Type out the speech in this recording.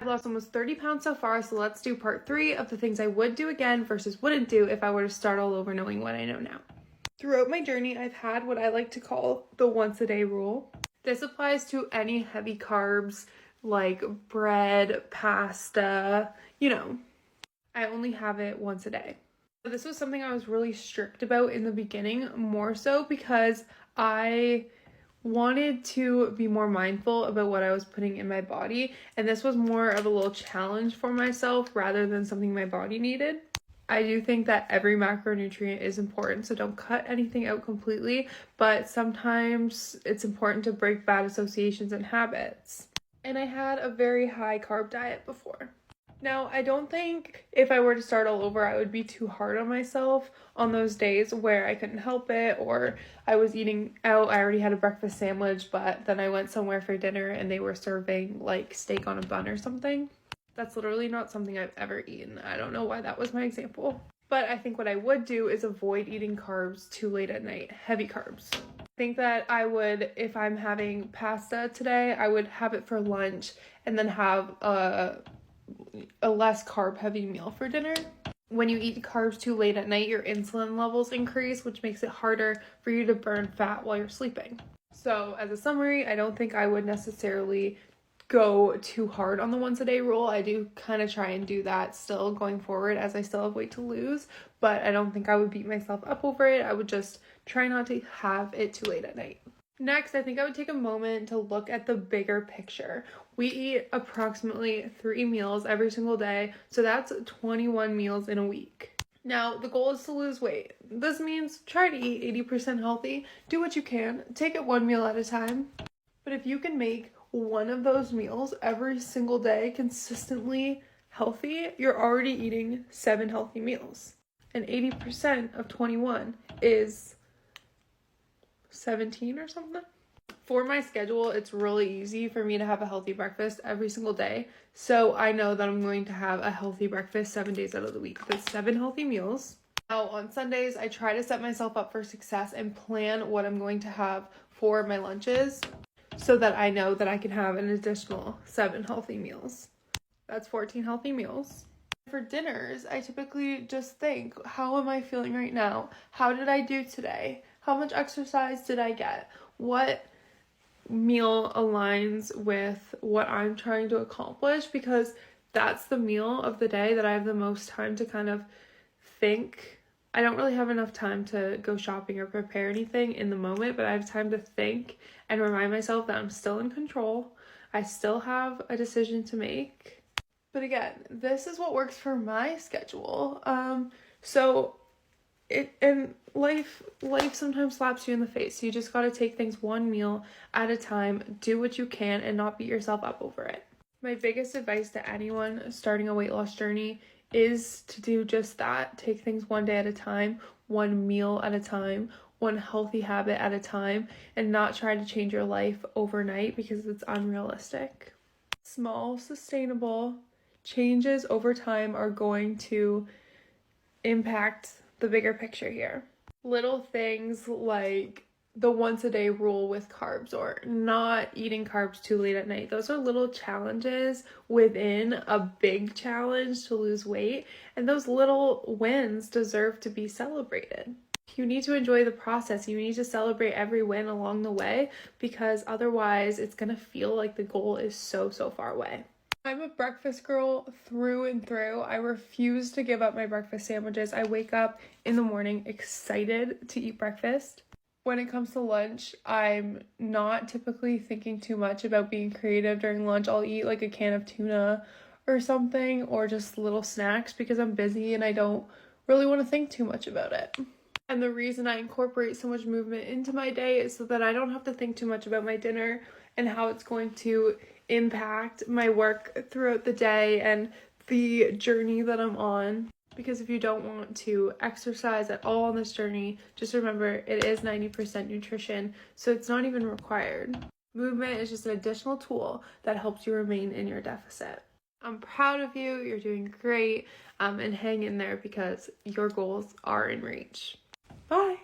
I've lost almost 30 pounds so far, so let's do part 3 of the things I would do again versus wouldn't do if I were to start all over knowing what I know now. Throughout my journey, I've had what I like to call the once a day rule. This applies to any heavy carbs like bread, pasta, I only have it once a day. This was something I was really strict about in the beginning, more so because I wanted to be more mindful about what I was putting in my body, and this was more of a little challenge for myself rather than something my body needed. I do think that every macronutrient is important, so don't cut anything out completely, but sometimes it's important to break bad associations and habits. And I had a very high carb diet before. Now, I don't think if I were to start all over, I would be too hard on myself on those days where I couldn't help it or I was eating out. I already had a breakfast sandwich, but then I went somewhere for dinner and they were serving like steak on a bun or something. That's literally not something I've ever eaten. I don't know why that was my example. But I think what I would do is avoid eating carbs too late at night, heavy carbs. I think that I would, if I'm having pasta today, I would have it for lunch and then have a less carb heavy meal for dinner. When you eat carbs too late at night, your insulin levels increase, which makes it harder for you to burn fat while you're sleeping. So as a summary, I don't think I would necessarily go too hard on the once a day rule. I do kind of try and do that still going forward as I still have weight to lose, but I don't think I would beat myself up over it. I would just try not to have it too late at night. Next, I think I would take a moment to look at the bigger picture. We eat approximately 3 meals every single day, so that's 21 meals in a week. Now, the goal is to lose weight. This means try to eat 80% healthy. Do what you can. Take it one meal at a time. But if you can make one of those meals every single day consistently healthy, you're already eating 7 healthy meals. And 80% of 21 is 17 or something. For my schedule, it's really easy for me to have a healthy breakfast every single day. So I know that I'm going to have a healthy breakfast 7 days out of the week. That's 7 healthy meals. Now on Sundays, I try to set myself up for success and plan what I'm going to have for my lunches so that I know that I can have an additional 7 healthy meals. That's 14 healthy meals. For dinners, I typically just think, how am I feeling right now? How did I do today? How much exercise did I get? What meal aligns with what I'm trying to accomplish? Because that's the meal of the day that I have the most time to kind of think. I don't really have enough time to go shopping or prepare anything in the moment, but I have time to think and remind myself that I'm still in control. I still have a decision to make. But again, this is what works for my schedule. Life sometimes slaps you in the face. You just got to take things one meal at a time, do what you can, and not beat yourself up over it. My biggest advice to anyone starting a weight loss journey is to do just that. Take things one day at a time, one meal at a time, one healthy habit at a time, and not try to change your life overnight because it's unrealistic. Small, sustainable changes over time are going to impact the bigger picture here. Little things like the once a day rule with carbs or not eating carbs too late at night. Those are little challenges within a big challenge to lose weight, and those little wins deserve to be celebrated. You need to enjoy the process. You need to celebrate every win along the way because otherwise it's going to feel like the goal is so far away. I'm a breakfast girl through and through. I refuse to give up my breakfast sandwiches. I wake up in the morning excited to eat breakfast. When it comes to lunch, I'm not typically thinking too much about being creative during lunch. I'll eat like a can of tuna or something, or just little snacks because I'm busy and I don't really want to think too much about it. And the reason I incorporate so much movement into my day is so that I don't have to think too much about my dinner and how it's going to impact my work throughout the day and the journey that I'm on. Because if you don't want to exercise at all on this journey, just remember it is 90% nutrition, so it's not even required. Movement is just an additional tool that helps you remain in your deficit. I'm proud of you. You're doing great, and hang in there because your goals are in reach. Bye.